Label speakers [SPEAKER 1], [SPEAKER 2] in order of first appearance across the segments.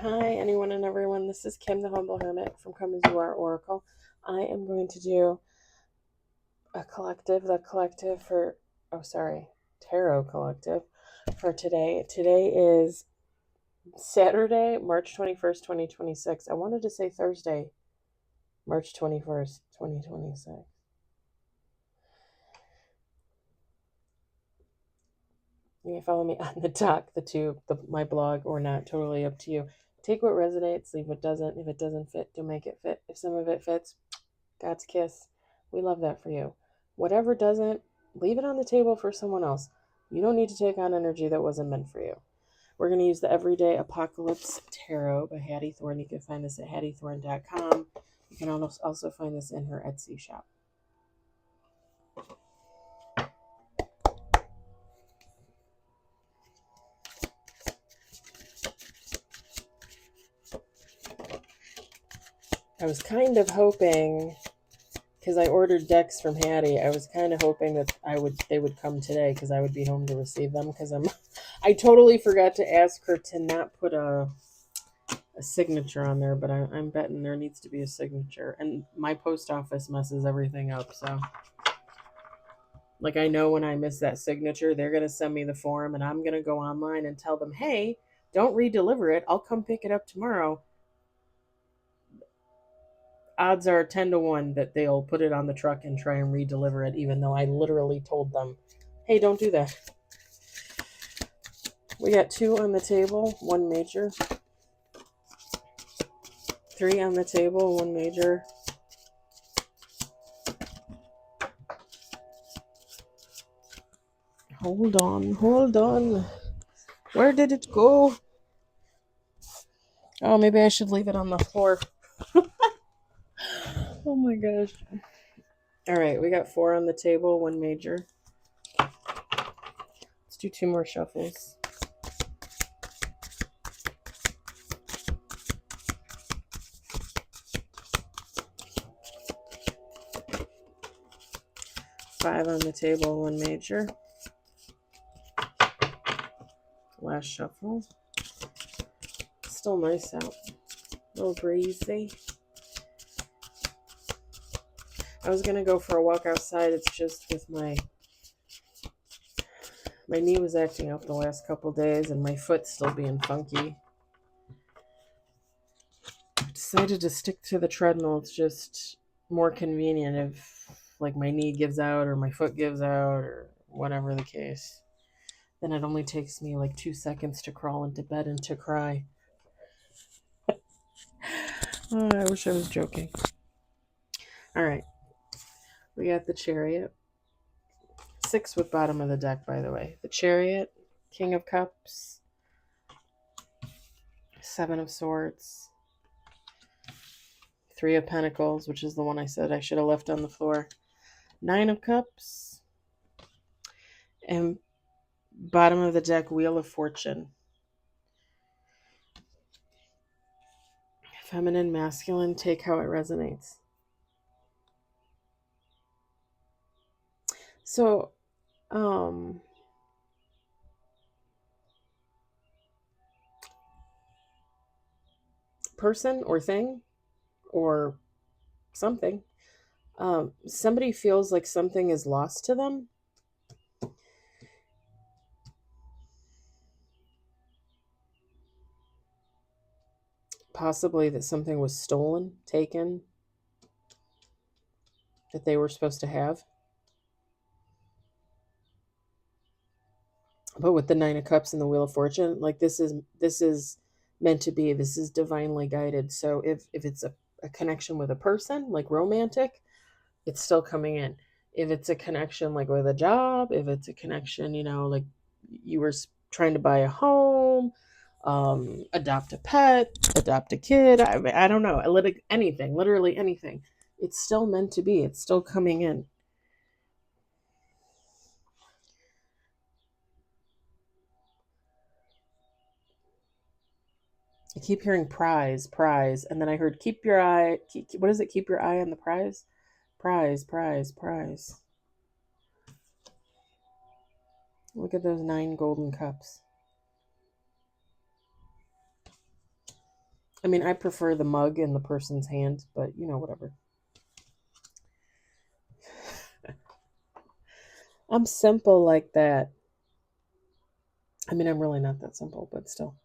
[SPEAKER 1] Hi, anyone and everyone. This is Kim, the Humble Hermit from Come As You Are Oracle. I am going to do the collective Tarot Collective for today. Today is Saturday, March 21st, 2026. I wanted to say Thursday, March 21st, 2026. You can follow me on the doc, the tube, my blog, or not. Totally up to you. Take what resonates, leave what doesn't. If it doesn't fit, don't make it fit. If some of it fits, God's kiss. We love that for you. Whatever doesn't, leave it on the table for someone else. You don't need to take on energy that wasn't meant for you. We're going to use the Everyday Apocalypse Tarot by Hattie Thorne. You can find this at hattiethorne.com. You can also find this in her Etsy shop. I was kind of hoping, because I ordered decks from Hattie, I was kind of hoping that they would come today because I would be home to receive them, because I totally forgot to ask her to not put a signature on there, but I'm betting there needs to be a signature. And my post office messes everything up, so like I know when I miss that signature, they're gonna send me the form, and I'm gonna go online and tell them, hey, don't redeliver it. I'll come pick it up tomorrow. Odds are 10 to 1 that they'll put it on the truck and try and redeliver it, even though I literally told them, hey, don't do that. We got 2 on the table, 1 major. 3 on the table, 1 major. Hold on. Where did it go? Oh, maybe I should leave it on the floor. Oh my gosh. All right, we got 4 on the table, 1 major. Let's do 2 more shuffles. Five on the table, 1 major. Last shuffle. Still nice out. A little breezy. I was gonna go for a walk outside. It's just with my knee was acting up the last couple days, and my foot's still being funky. I decided to stick to the treadmill. It's just more convenient if like my knee gives out or my foot gives out or whatever the case. Then it only takes me like 2 seconds to crawl into bed and to cry. Oh, I wish I was joking. All right. We got the Chariot. 6 with bottom of the deck, by the way. The Chariot, King of Cups, 7 of Swords, 3 of Pentacles, which is the one I said I should have left on the floor, 9 of Cups, and bottom of the deck, Wheel of Fortune. Feminine, masculine, take how it resonates. So, person or thing or something, somebody feels like something is lost to them. Possibly that something was stolen, taken, that they were supposed to have. But with the 9 of Cups and the Wheel of Fortune, like this is meant to be. This is divinely guided. So if it's a connection with a person, like romantic, it's still coming in. If it's a connection like with a job, if it's a connection, like you were trying to buy a home, adopt a pet, adopt a kid, I don't know, anything, literally anything, it's still meant to be. It's still coming in. I keep hearing prize, and then I heard keep your eye. What is it? Keep your eye on the prize. Prize. Look at those 9 golden cups. I mean, I prefer the mug in the person's hand, but whatever. I'm simple like that. I mean, I'm really not that simple, but still.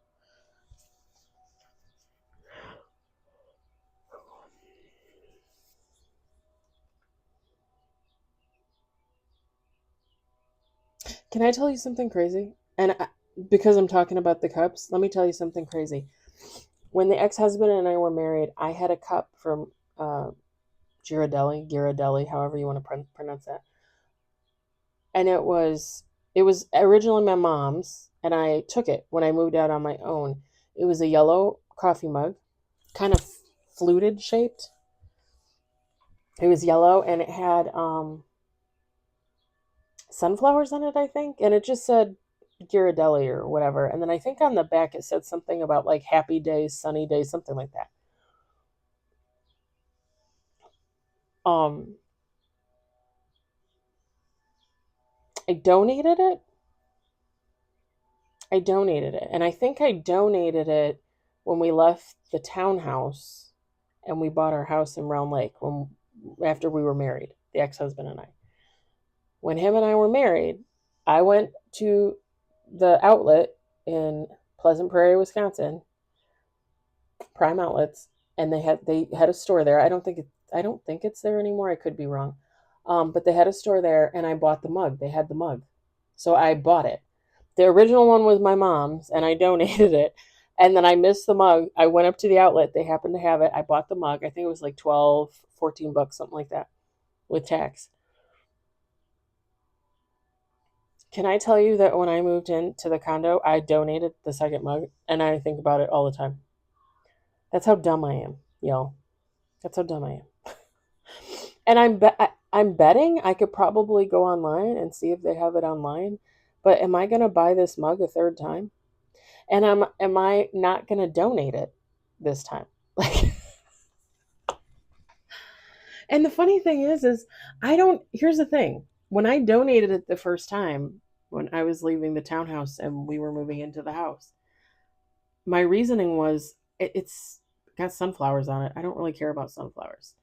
[SPEAKER 1] Can I tell you something crazy? Because I'm talking about the cups, let me tell you something crazy. When the ex-husband and I were married, I had a cup from Ghirardelli, however you want to pronounce that. And it was originally my mom's, and I took it when I moved out on my own. It was a yellow coffee mug, kind of fluted shaped. It was yellow and it had sunflowers on it, I think, and it just said Ghirardelli or whatever. And then I think on the back it said something about like happy days, sunny days, something like that. Um, I donated it. And I think I donated it when we left the townhouse and we bought our house in Round Lake after we were married, the ex-husband and I. When him and I were married, I went to the outlet in Pleasant Prairie, Wisconsin, Prime Outlets, and they had a store there. I don't think it's there anymore. I could be wrong. But they had a store there, and I bought the mug. They had the mug, so I bought it. The original one was my mom's, and I donated it. And then I missed the mug. I went up to the outlet. They happened to have it. I bought the mug. I think it was like 12, 14 bucks, something like that, with tax. Can I tell you that when I moved into the condo, I donated the second mug, and I think about it all the time. That's how dumb I am, y'all. That's how dumb I am. And I'm betting I could probably go online and see if they have it online. But am I going to buy this mug a third time? And am I not going to donate it this time? Like, and the funny thing is I don't. Here's the thing: when I donated it the first time, when I was leaving the townhouse and we were moving into the house, my reasoning was it's got sunflowers on it. I don't really care about sunflowers.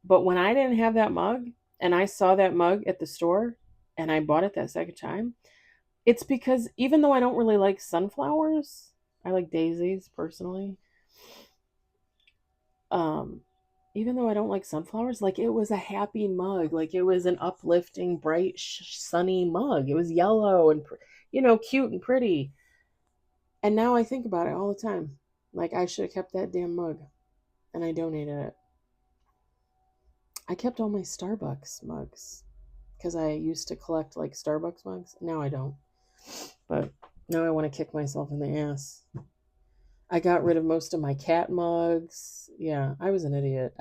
[SPEAKER 1] But when I didn't have that mug and I saw that mug at the store and I bought it that second time, it's because even though I don't really like sunflowers, I like daisies personally. Um, Even though I don't like sunflowers, like it was a happy mug, like it was an uplifting, bright, sunny mug. It was yellow and cute and pretty. And now I think about it all the time. Like I should have kept that damn mug, and I donated it. I kept all my Starbucks mugs because I used to collect like Starbucks mugs. Now I don't. But now I want to kick myself in the ass. I got rid of most of my cat mugs. Yeah, I was an idiot.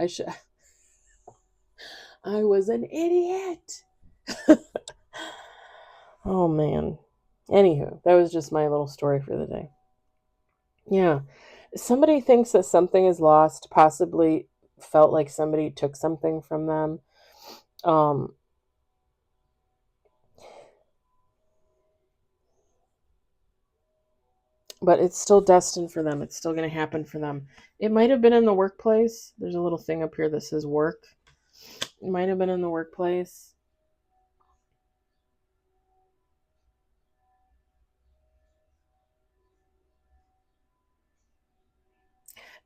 [SPEAKER 1] I was an idiot. Oh man. Anywho, that was just my little story for the day. Yeah. Somebody thinks that something is lost, possibly felt like somebody took something from them. Um, but it's still destined for them. It's still going to happen for them. It might have been in the workplace. There's a little thing up here that says work. It might have been in the workplace.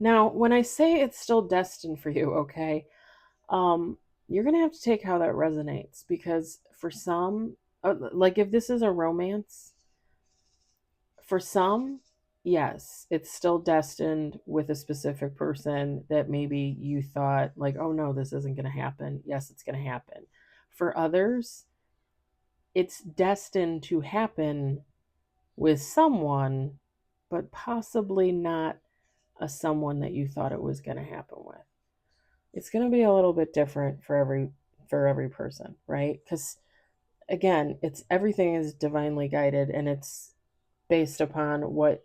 [SPEAKER 1] Now, when I say it's still destined for you, okay, you're going to have to take how that resonates because for some, like if this is a romance, for some, yes, it's still destined with a specific person that maybe you thought, like, oh no, this isn't going to happen. Yes, it's going to happen. For others, it's destined to happen with someone, but possibly not a someone that you thought it was going to happen with. It's going to be a little bit different for every person, right? Because again, it's everything is divinely guided and it's based upon what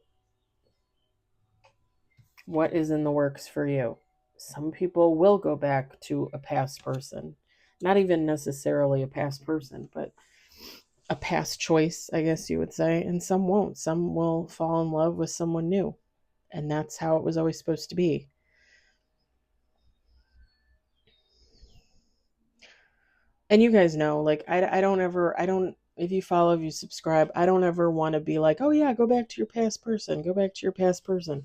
[SPEAKER 1] is in the works for you. Some people will go back to a past person, not even necessarily a past person, but a past choice, I guess you would say, and some won't. Some will fall in love with someone new. And that's how it was always supposed to be. And you guys know, like, I don't ever, if you follow, if you subscribe, I don't ever want to be like, oh yeah, go back to your past person, go back to your past person.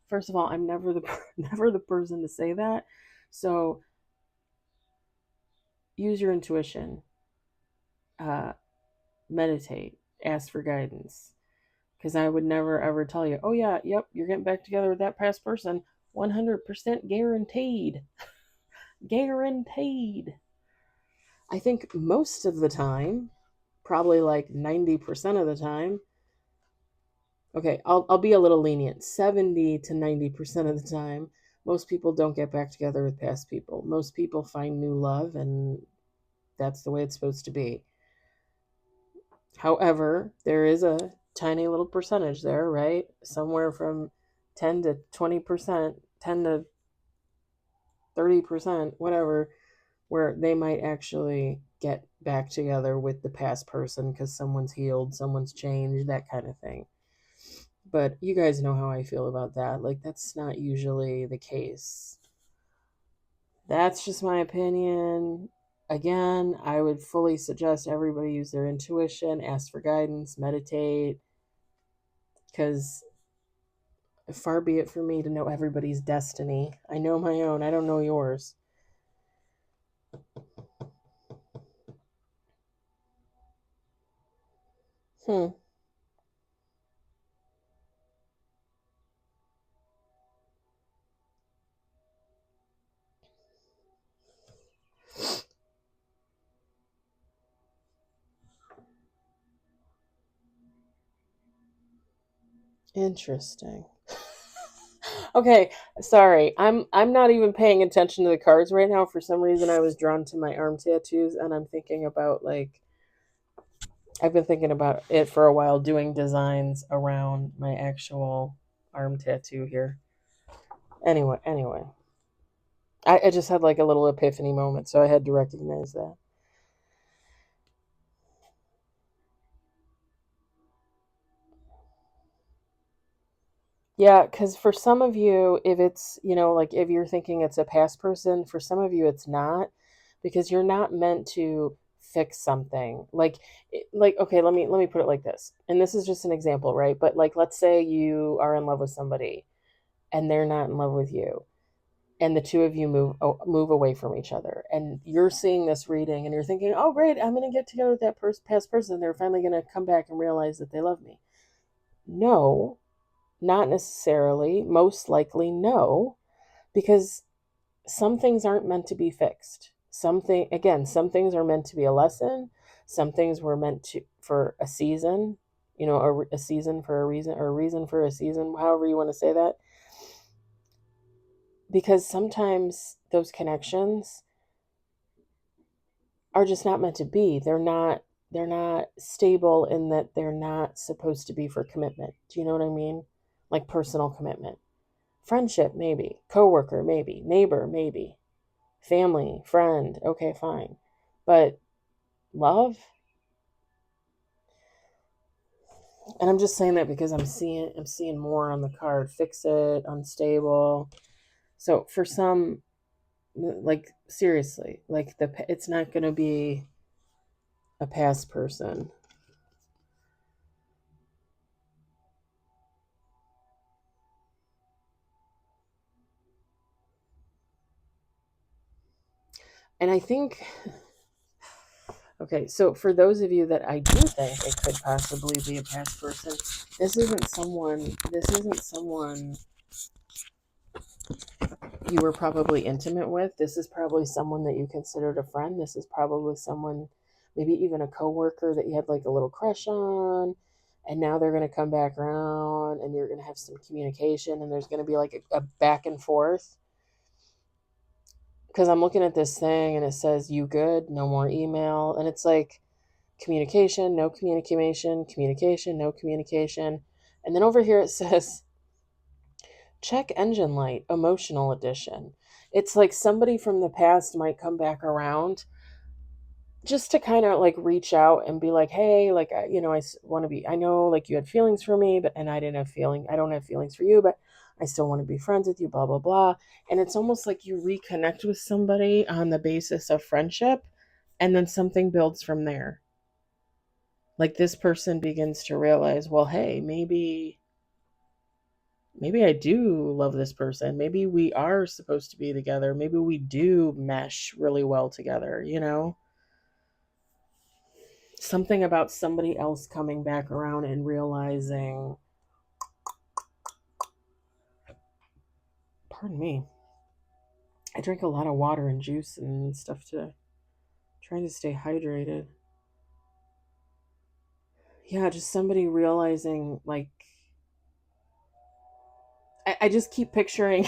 [SPEAKER 1] First of all, I'm never the never the person to say that. So use your intuition, uh, meditate, ask for guidance, because I would never ever tell you, oh yeah, yep, you're getting back together with that past person, 100% guaranteed, guaranteed. I think most of the time, probably like 90% of the time, okay, I'll be a little lenient. 70 to 90% of the time, most people don't get back together with past people. Most people find new love, and that's the way it's supposed to be. However, there is a tiny little percentage there, right? Somewhere from 10 to 20%, 10 to 30%, whatever, where they might actually get back together with the past person because someone's healed, someone's changed, that kind of thing. But you guys know how I feel about that. Like, that's not usually the case. That's just my opinion. Again, I would fully suggest everybody use their intuition, ask for guidance, meditate, because far be it for me to know everybody's destiny. I know my own, I don't know yours. Hmm. Interesting. Okay, sorry. I'm not even paying attention to the cards right now. For some reason I was drawn to my arm tattoos, and I'm thinking about, like, I've been thinking about it for a while, doing designs around my actual arm tattoo here. Anyway. I just had like a little epiphany moment, so I had to recognize that. Yeah, because for some of you, if it's, like if you're thinking it's a past person, for some of you it's not, because you're not meant to fix something. Like okay, let me put it like this. And this is just an example, right? But like let's say you are in love with somebody and they're not in love with you. And the two of you move away from each other, and you're seeing this reading and you're thinking, "Oh great, I'm going to get together with that past person. They're finally going to come back and realize that they love me." No, not necessarily. Most likely, no, because some things aren't meant to be fixed. Some things are meant to be a lesson. Some things were meant to for a season, a season for a reason, or a reason for a season, however you want to say that. Because sometimes those connections are just not meant to be. They're not stable, in that they're not supposed to be for commitment. Do you know what I mean? Like personal commitment. Friendship, maybe. Coworker, maybe. Neighbor, maybe. Family, friend, okay, fine. But love? And I'm just saying that because I'm seeing more on the card. Fix it, unstable. So for some, like seriously, like it's not going to be a past person. And I think, okay, so for those of you that I do think it could possibly be a past person, this isn't someone you were probably intimate with. This is probably someone that you considered a friend. This is probably someone, maybe even a coworker that you had like a little crush on, and now they're going to come back around and you're going to have some communication, and there's going to be like a back and forth. Because I'm looking at this thing and it says, "You good? No more email." And it's like, communication, no communication, communication, no communication. And then over here it says, check engine light, emotional edition. It's like somebody from the past might come back around just to kind of like reach out and be like, hey, like, I want to be, I know like you had feelings for me, but, and I don't have feelings for you, but I still want to be friends with you, blah, blah, blah. And it's almost like you reconnect with somebody on the basis of friendship, and then something builds from there. Like this person begins to realize, well, hey, maybe I do love this person. Maybe we are supposed to be together. Maybe we do mesh really well together, Something about somebody else coming back around and realizing, pardon me, I drink a lot of water and juice and stuff today, trying to stay hydrated. Yeah, just somebody realizing, like, I just keep picturing,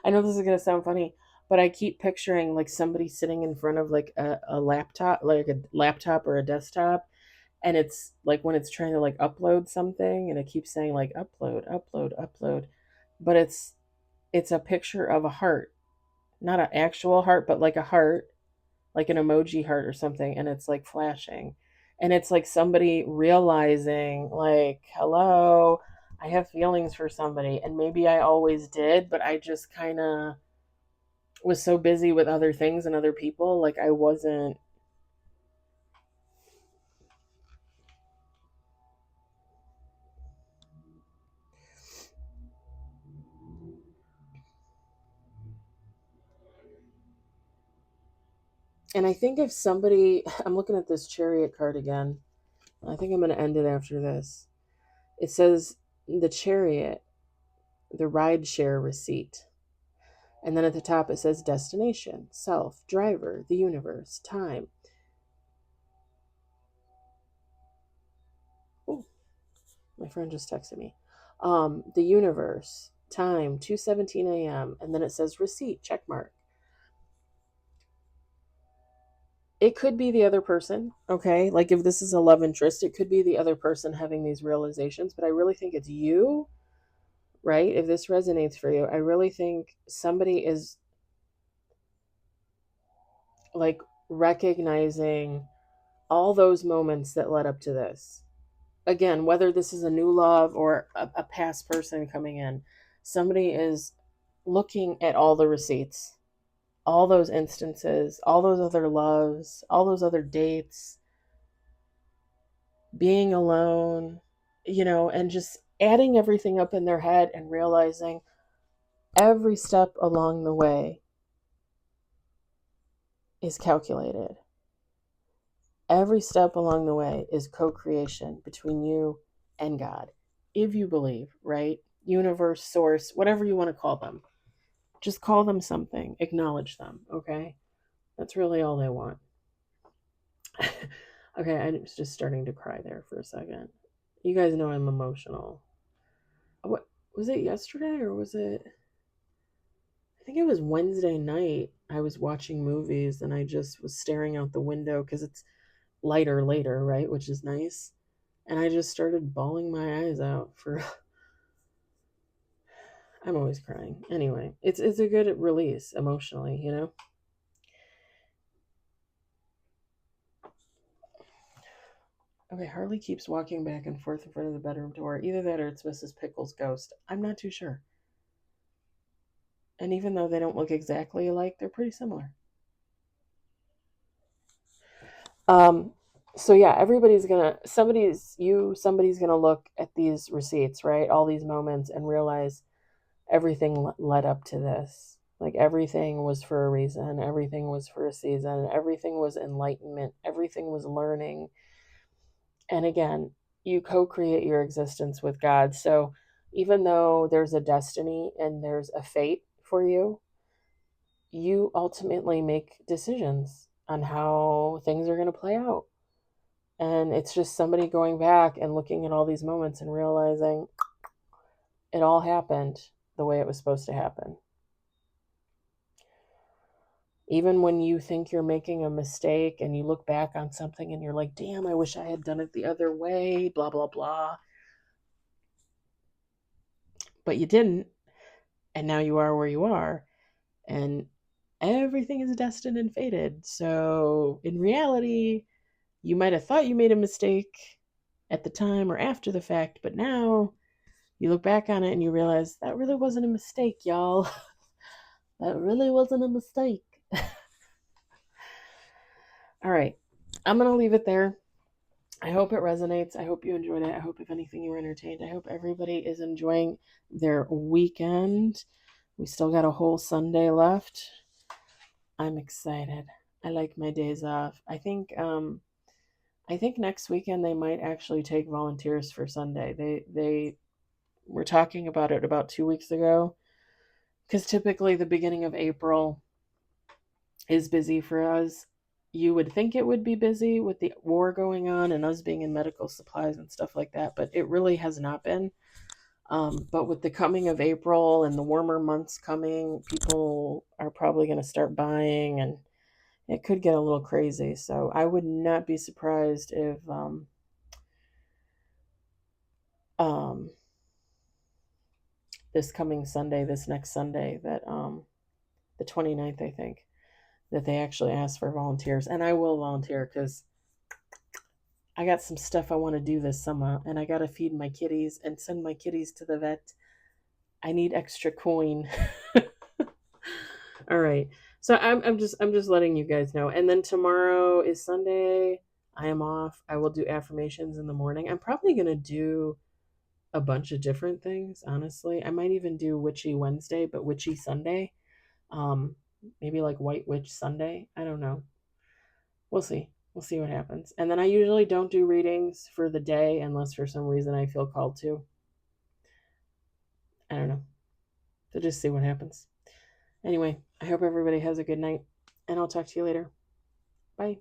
[SPEAKER 1] I know this is going to sound funny, but I keep picturing like somebody sitting in front of like a laptop, like a laptop or a desktop. And it's like when it's trying to like upload something and it keeps saying like upload, upload, upload. But it's a picture of a heart, not an actual heart, but like a heart, like an emoji heart or something, and it's like flashing. And it's like somebody realizing, like, hello, I have feelings for somebody. And maybe I always did, but I just kind of was so busy with other things and other people. Like, I wasn't. And I think if somebody, I'm looking at this chariot card again. I think I'm going to end it after this. It says the chariot, the ride share receipt. And then at the top it says destination, self, driver, the universe, time. Oh, my friend just texted me. The universe, time, 2:17 a.m. And then it says receipt, check mark. It could be the other person, okay? Like if this is a love interest, it could be the other person having these realizations, but I really think it's you, right? If this resonates for you, I really think somebody is like recognizing all those moments that led up to this. Again, whether this is a new love or a past person coming in, somebody is looking at all the receipts, all those instances, all those other loves, all those other dates, being alone, and just adding everything up in their head and realizing every step along the way is calculated. Every step along the way is co creation between you and God, if you believe, right? Universe, source, whatever you want to call them. Just call them something, acknowledge them, okay? That's really all they want. Okay, I was just starting to cry there for a second. You guys know I'm emotional. What was it yesterday or was it? I think it was Wednesday night. I was watching movies and I just was staring out the window because it's lighter later, right? Which is nice. And I just started bawling my eyes out for. I'm always crying. Anyway, it's a good release emotionally. Okay, Harley keeps walking back and forth in front of the bedroom door. Either that or it's Mrs. Pickle's ghost. I'm not too sure. And even though they don't look exactly alike, they're pretty similar. Um, so yeah, somebody's gonna look at these receipts, right? All these moments and realize everything led up to this. Like everything was for a reason, everything was for a season, everything was enlightenment, everything was learning. And again, you co-create your existence with God. So even though there's a destiny and there's a fate for you, you ultimately make decisions on how things are going to play out. And it's just somebody going back and looking at all these moments and realizing it all happened the way it was supposed to happen. Even when you think you're making a mistake and you look back on something and you're like, damn, I wish I had done it the other way, blah, blah, blah. But you didn't. And now you are where you are. And everything is destined and fated. So in reality, you might have thought you made a mistake at the time or after the fact, but now you look back on it and you realize that really wasn't a mistake, y'all. That really wasn't a mistake. All right. I'm going to leave it there. I hope it resonates. I hope you enjoyed it. I hope, if anything, you were entertained. I hope everybody is enjoying their weekend. We still got a whole Sunday left. I'm excited. I like my days off. I think next weekend they might actually take volunteers for Sunday. They were talking about it about 2 weeks ago, because typically the beginning of April is busy for us. You would think it would be busy with the war going on and us being in medical supplies and stuff like that, but it really has not been. But with the coming of April and the warmer months coming, people are probably going to start buying, and it could get a little crazy. So I would not be surprised if um, this coming Sunday, this next Sunday, that the 29th, I think, that they actually ask for volunteers. And I will volunteer because I got some stuff I want to do this summer, and I got to feed my kitties and send my kitties to the vet. I need extra coin. All right. So I'm just letting you guys know. And then tomorrow is Sunday. I am off. I will do affirmations in the morning. I'm probably going to do a bunch of different things, honestly. I might even do Witchy Wednesday, but Witchy Sunday. Um, Maybe like White Witch Sunday. I don't know. We'll see. We'll see what happens. And then I usually don't do readings for the day unless for some reason I feel called to. I don't know. So just see what happens. Anyway, I hope everybody has a good night, and I'll talk to you later. Bye.